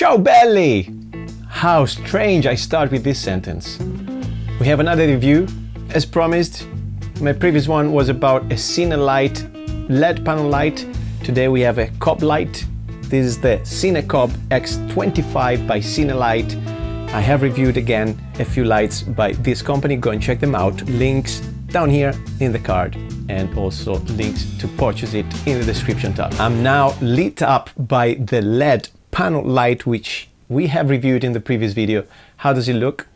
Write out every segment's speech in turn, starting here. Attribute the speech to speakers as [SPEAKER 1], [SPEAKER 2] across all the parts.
[SPEAKER 1] Ciao belli! How strange I start with this sentence. We have another review. As promised, my previous one was about a Cinelight LED panel light. Today we have a COB light. This is the CineCOB X25 by Cinelight. I have reviewed again a few lights by this company. Go and check them out. Links down here in the card, and also links to purchase it in the description tab. I'm now lit up by the LED panel light, which we have reviewed in the previous video. How does it look?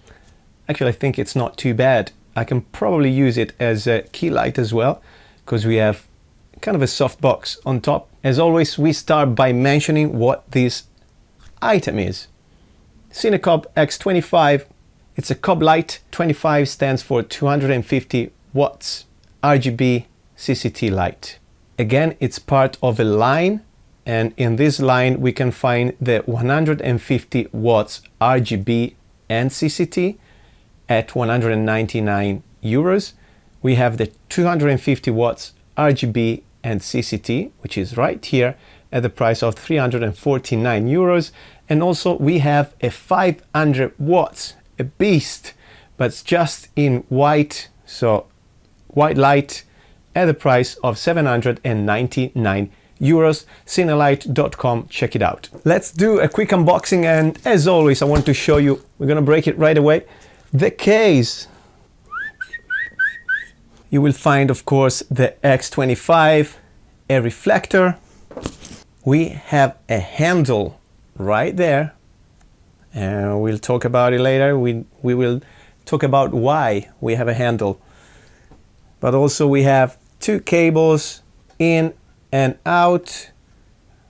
[SPEAKER 1] Actually, I think it's not too bad. I can probably use it as a key light as well, because we have kind of a soft box on top. As always, we start by mentioning what this item is. CineCOB X25, it's a COB light. 25 stands for 250 watts RGB CCT light. Again, it's part of a line, and in this line we can find the 150 watts RGB and CCT at 199 euros. We have the 250 watts RGB and CCT, which is right here at the price of 349 euros. And also we have a 500 watts, a beast, but it's just in white, so white light at the price of 799 euros. Cinelight.com, check it out. Let's do a quick unboxing, and as always I want to show you, we're gonna break it right away, the case. You will find, of course, the X25, a reflector. We have a handle right there, and we'll talk about it later. We will talk about why we have a handle. But also we have two cables in and out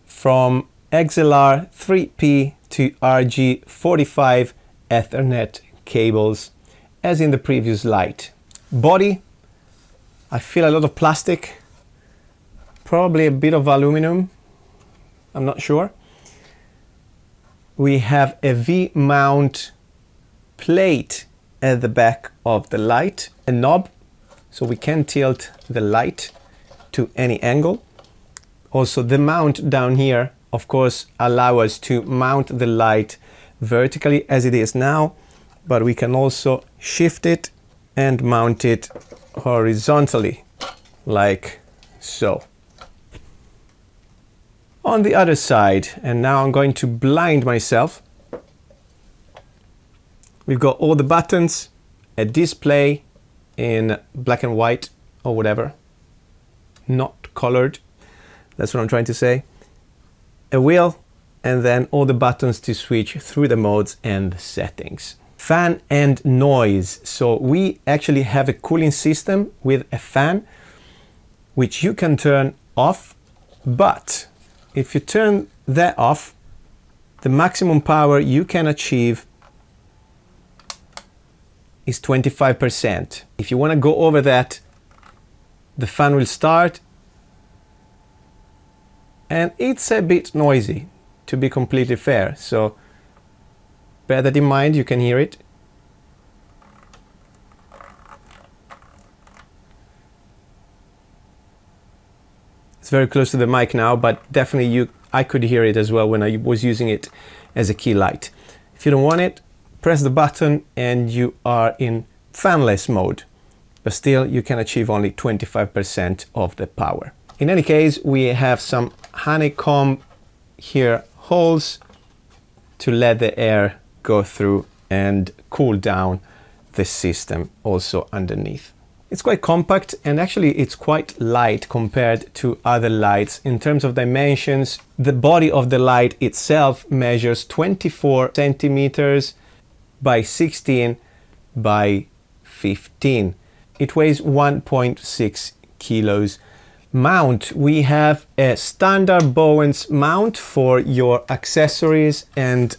[SPEAKER 1] from XLR 3P to RG45 Ethernet cables, as in the previous light. Body, I feel a lot of plastic, probably a bit of aluminum, I'm not sure. We have a V-mount plate at the back of the light, a knob, so we can tilt the light to any angle. Also the mount down here, of course, allow us to mount the light vertically as it is now, but we can also shift it and mount it horizontally, like so. On the other side, and now I'm going to blind myself, we've got all the buttons, a display in black and white or whatever, not colored, that's what I'm trying to say, a wheel, and then all the buttons to switch through the modes and settings. Fan and noise. So we actually have a cooling system with a fan, which you can turn off, but if you turn that off, the maximum power you can achieve is 25%. If you want to go over that, the fan will start, and it's a bit noisy, to be completely fair, so bear that in mind. You can hear it. It's very close to the mic now, but definitely I could hear it as well when I was using it as a key light. If you don't want it, press the button and you are in fanless mode, but still you can achieve only 25% of the power. In any case, we have some honeycomb here holes to let the air go through and cool down the system also underneath. It's quite compact, and actually it's quite light compared to other lights. In terms of dimensions, the body of the light itself measures 24 centimeters by 16 by 15. It weighs 1.6 kilos. Mount, we have a standard Bowens mount for your accessories and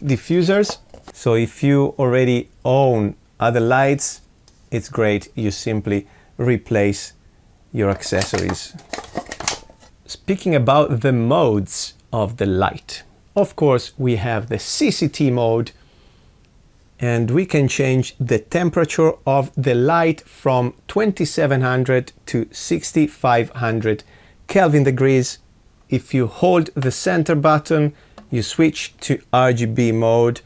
[SPEAKER 1] diffusers. So if you already own other lights, it's great, you simply replace your accessories. Speaking about the modes of the light, of course we have the CCT mode, and we can change the temperature of the light from 2700 to 6500 Kelvin degrees. If you hold the center button you switch to RGB mode,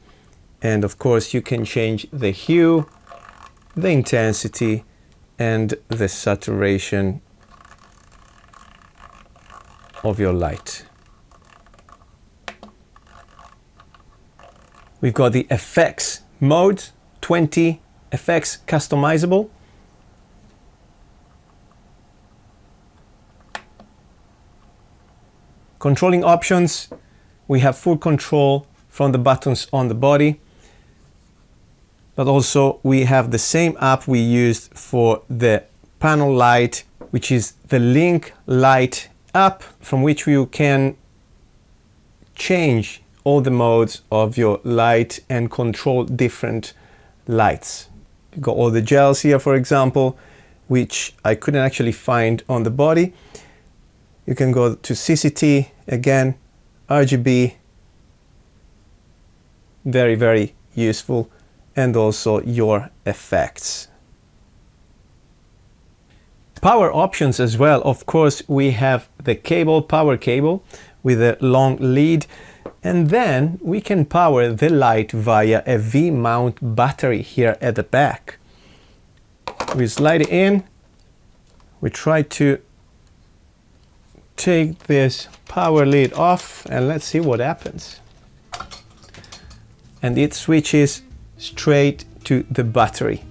[SPEAKER 1] and of course you can change the hue, the intensity, and the saturation of your light. We've got the effects mode, 20 effects customizable. Controlling options, we have full control from the buttons on the body, but also we have the same app we used for the panel light, which is the Link Light app, from which you can change all the modes of your light and control different lights. You've got all the gels here, for example, which I couldn't actually find on the body. You can go to CCT, again, RGB, very, very useful, and also your effects. Power options as well. Of course, we have the cable, power cable with a long lead, and then we can power the light via a V-mount battery here at the back. We slide it in, we try to take this power lead off, and let's see what happens. And it switches straight to the battery.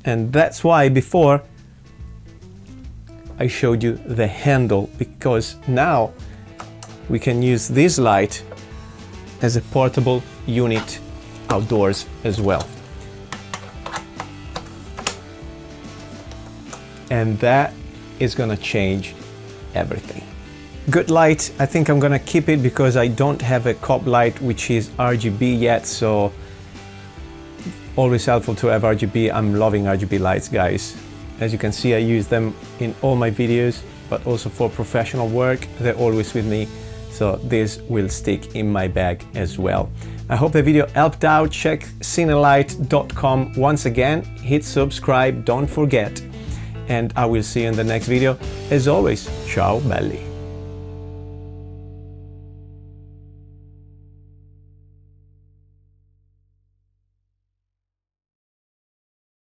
[SPEAKER 1] And that's why before I showed you the handle, because now we can use this light as a portable unit outdoors as well. And that is gonna change everything. Good light, I think I'm gonna keep it because I don't have a COB light which is RGB yet, so always helpful to have RGB. I'm loving RGB lights, guys. As you can see, I use them in all my videos, but also for professional work. They're always with me, so this will stick in my bag as well. I hope the video helped out. Check cinelight.com once again. Hit subscribe, don't forget. And I will see you in the next video. As always, ciao belli.